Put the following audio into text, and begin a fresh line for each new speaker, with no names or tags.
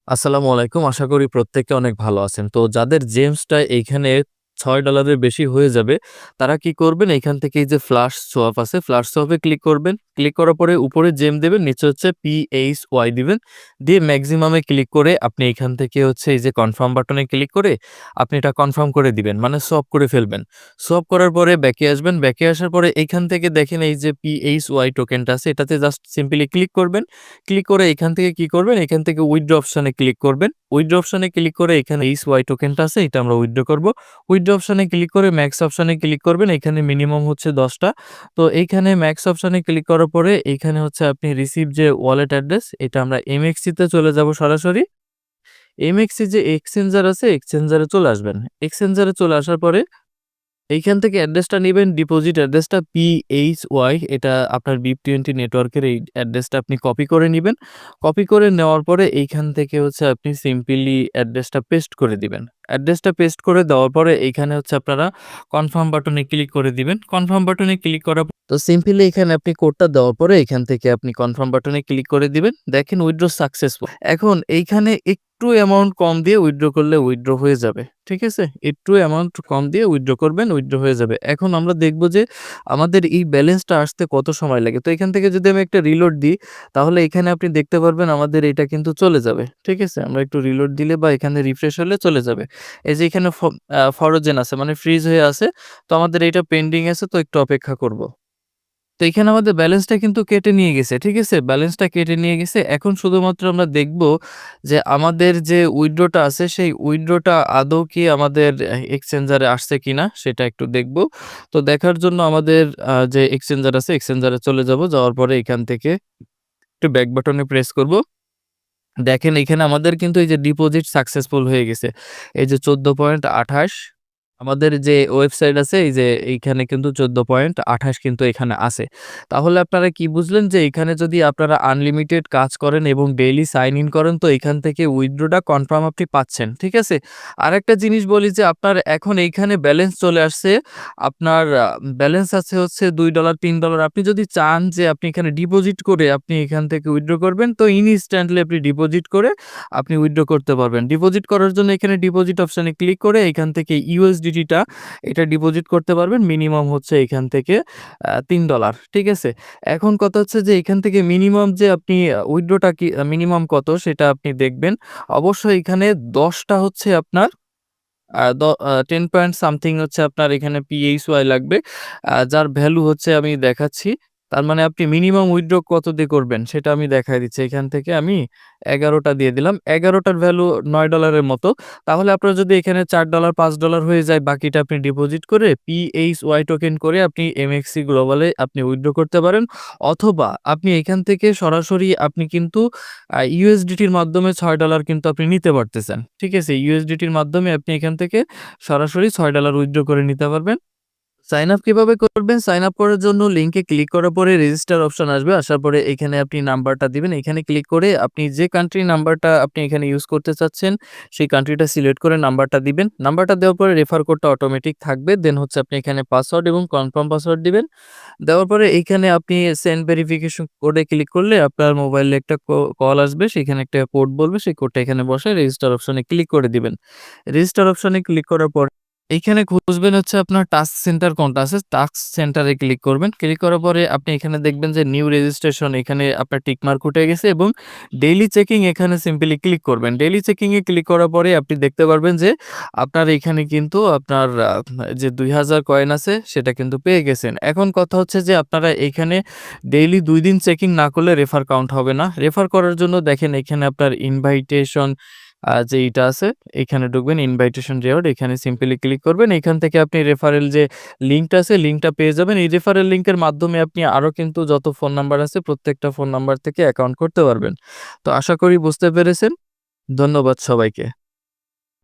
আসসালামু আলাইকুম। আশা করি প্রত্যেকে অনেক ভালো আছেন। তো যাদের জেমসটা এইখানে $৬ এর বেশি হয়ে যাবে, তারা কি করবেন? এইখান থেকে এই যে ফ্লাশ সোয়াপ আছে, ফ্লাশ সোয়াপে ক্লিক করবেন। ক্লিক করার পরে উপরে জেম দেবেন, নিচে হচ্ছে PHY দিবেন। দিয়ে ম্যাক্সিমামে ক্লিক করে আপনি এইখান থেকে হচ্ছে এই যে কনফার্ম বাটনে ক্লিক করে আপনি এটা কনফার্ম করে দিবেন। মানে সোয়াপ করে ফেলবেন। সোয়াপ করার পরে ব্যাকে আসবেন। ব্যাকে আসার পরে এইখান থেকে দেখেন এই যে PHY টোকেনটা আছে, এটাতে জাস্ট সিম্পলি ক্লিক করবেন। ক্লিক করে এখান থেকে কি করবেন? এখান থেকে উইথড্র অপশনে ক্লিক করবেন। উইথড্র অপশনে ক্লিক করে এখানে এইচওয়াই টোকেনটা আছে, এটা আমরা উইথড্র করব। উইথড্র অপশনে ক্লিক করে ম্যাক্স অপশনে ক্লিক করবেন। এখানে মিনিমাম হচ্ছে ১০ টা। তো এইখানে ম্যাক্স অপশনে ক্লিক করার পরে এইখানে হচ্ছে আপনি রিসিভ যে ওয়ালেট অ্যাড্রেস, এটা আমরা এমএক্সি তে চলে যাব সরাসরি। এমএক্সি যে এক্সচেঞ্জার আছে, এক্সচেঞ্জারে চলে আসবেন। এক্সচেঞ্জারে চলে আসার পরে এইখান থেকে অ্যাড্রেসটা নিবেন, ডিপোজিট অ্যাড্রেসটা PHY, এটা আপনার BIP20 নেটওয়ার্কের এই অ্যাড্রেসটা আপনি কপি করে নিবেন। কপি করে নেওয়ার পরে এইখান থেকে হচ্ছে আপনি সিম্পলি অ্যাড্রেসটা পেস্ট করে দিবেন। অ্যাড্রেসটা পেস্ট করে দেওয়ার পরে এইখানে হচ্ছে আপনারা কনফার্ম বাটনে ক্লিক করে দিবেন। কনফার্ম বাটনে ক্লিক করার তো সিম্পলি এখানে আপনি কোডটা দেওয়ার পরে এখান থেকে আপনি কনফার্ম বাটনে ক্লিক করে দিবেন। দেখেন উইথড্র সাকসেসফুল। এখন এইখানে একটু অ্যামাউন্ট কম দিয়ে উইথড্র করলে উইথড্র হয়ে যাবে। ঠিক আছে? একটু অ্যামাউন্ট কম দিয়ে উইথড্র করবেন, উইথড্র হয়ে যাবে। এখন আমরা দেখব যে আমাদের এই ব্যালেন্সটা আসতে কত সময় লাগে। তো এখান থেকে যদি আমি একটা রিলোড দিই, তাহলে এখানে আপনি দেখতে পারবেন আমাদের এটা কিন্তু চলে যাবে। ঠিক আছে? আমরা একটু রিলোড দিলে বা এখানে রিফ্রেশ হলে চলে যাবে। এই যে এখানে ফরোজেন আছে, মানে ফ্রিজ হয়ে আছে। তো আমাদের এটা পেন্ডিং আছে, তো একটু অপেক্ষা করব। তো এখানে আমাদের ব্যালেন্সটা কিন্তু কেটে নিয়ে গেছে। ঠিক আছে? ব্যালেন্সটা কেটে নিয়ে গেছে। এখন শুধুমাত্র আমরা দেখব যে আমাদের যে উইথড্রটা আছে, সেই উইথড্রটা আদৌ কি আমাদের এক্সচেঞ্জারে আসছে কিনা সেটা একটু দেখব। তো দেখার জন্য আমাদের যে এক্সচেঞ্জার আছে, এক্সচেঞ্জারে চলে যাব। যাওয়ার পরে এখান থেকে একটু ব্যাক বাটনে প্রেস করব। দেখেন এখানে আমাদের কিন্তু এই যে ডিপোজিট সাকসেসফুল হয়ে গেছে। এই যে 14.28 আমাদের যে ওয়েবসাইট আছে, এই যে এইখানে কিন্তু 14.28 কিন্তু এখানে আছে। তাহলে আপনারা কি বুঝলেন যে এখানে যদি আপনারা আনলিমিটেড কাজ করেন এবং ডেইলি সাইন ইন করেন, তো এখান থেকে উইথড্রটা কনফার্ম আপনি পাচ্ছেন। ঠিক আছে? আরেকটা জিনিস বলি যে আপনার এখন এইখানে ব্যালেন্স চলে আসছে। আপনার ব্যালেন্স আছে হচ্ছে $2, $3। আপনি যদি চান যে আপনি এখানে ডিপোজিট করে আপনি এখান থেকে উইথড্র করবেন, তো ইনস্ট্যান্টলি আপনি ডিপোজিট করে আপনি উইথড্র করতে পারবেন। ডিপোজিট করার জন্য এখানে ডিপোজিট অপশনে ক্লিক করে এখান থেকে USDT-টা এটা ডিপোজিট করতে পারবেন। মিনিমাম হচ্ছে এখান থেকে $3। ঠিক আছে? এখন কথা হচ্ছে যে এখান থেকে মিনিমাম যে আপনি উইথড্রটা কি মিনিমাম কত সেটা আপনি দেখবেন। অবশ্যই এখানে ১০ টা হচ্ছে আপনার 10 পয়েন্ট সামথিং হচ্ছে আপনার এখানে PHY লাগবে। যার ভ্যালু হচ্ছে আমি দেখাচ্ছি। তার মানে আপনি মিনিমাম উইথড্র কত দিয়ে করবেন সেটা আমি দেখায় দিচ্ছি। এখান থেকে আমি ১১ টা দিয়ে দিলাম। ১১ টার ভ্যালু $৯ এর মতো। তাহলে আপনার যদি এখানে $৪, $৫ হয়ে যায়, বাকিটা আপনি ডিপোজিট করে PHY টোকেন করে আপনি MXC গ্লোবালে আপনি উইথড্র করতে পারেন। অথবা আপনি এখান থেকে সরাসরি আপনি কিন্তু USDT-র মাধ্যমে $৬ কিন্তু আপনি নিতে পারতেছেন। ঠিক আছে? USDT-র মাধ্যমে আপনি এখান থেকে সরাসরি $৬ উইথড্র করে নিতে পারবেন। সাইন আপ কিভাবে করবেন? সাইন আপ করার জন্য লিংকে ক্লিক করার পরে রেজিস্টার অপশন আসবে। আসার পরে এখানে আপনি নাম্বারটা দিবেন। এখানে ক্লিক করে আপনি যে কান্ট্রি নাম্বারটা আপনি এখানে ইউজ করতে চাচ্ছেন, সেই কান্ট্রিটা সিলেক্ট করে নাম্বারটা দিবেন। নাম্বারটা দেওয়ার পরে রেফার কোডটা অটোমেটিক থাকবে। দেন হচ্ছে আপনি এখানে পাসওয়ার্ড এবং কনফার্ম পাসওয়ার্ড দিবেন। দেওয়ার পরে এইখানে আপনি সেন্ড ভেরিফিকেশন কোডে ক্লিক করলে আপনার মোবাইলে একটা কল আসবে। সেখানে একটা কোড বলবে। সেই কোডটা এখানে বসায় রেজিস্টার অপশনে ক্লিক করে দিবেন। রেজিস্টার অপশনে ক্লিক করার পর এইখানে খুঁজবেন হচ্ছে আপনার টাস্ক সেন্টার কোনটা আছে, টাস্ক সেন্টারে ক্লিক করবেন। ক্লিক করার পরে আপনি এখানে দেখবেন যে নিউ রেজিস্ট্রেশন, এখানে আপনার টিক মার্ক উঠে গেছে এবং ডেইলি চেকিং এখানে সিম্পলি ক্লিক করবেন। ডেইলি চেকিং এ ক্লিক করার পরে আপনি দেখতে পারবেন যে আপনার এখানে কিন্তু আপনার যে ২,০০০ কয়েন আছে সেটা কিন্তু পেয়ে গেছেন। এখন কথা হচ্ছে যে আপনারা এইখানে ডেইলি ২ দিন চেকিং না করলে রেফার কাউন্ট হবে না। রেফার করার জন্য দেখেন এখানে আপনার ইনভাইটেশন যে এইটা আছে, এখানে ঢুকবেন ইনভাইটেশন রিওয়ার্ড, এখানে সিম্পলি ক্লিক করবেন। এখান থেকে আপনি রেফারেল যে লিঙ্কটা আছে, লিঙ্কটা পেয়ে যাবেন। এই রেফারেল লিঙ্কের মাধ্যমে আপনি আরও কিন্তু যত ফোন নাম্বার আছে প্রত্যেকটা ফোন নাম্বার থেকে অ্যাকাউন্ট করতে পারবেন। তো আশা করি বুঝতে পেরেছেন। ধন্যবাদ সবাইকে।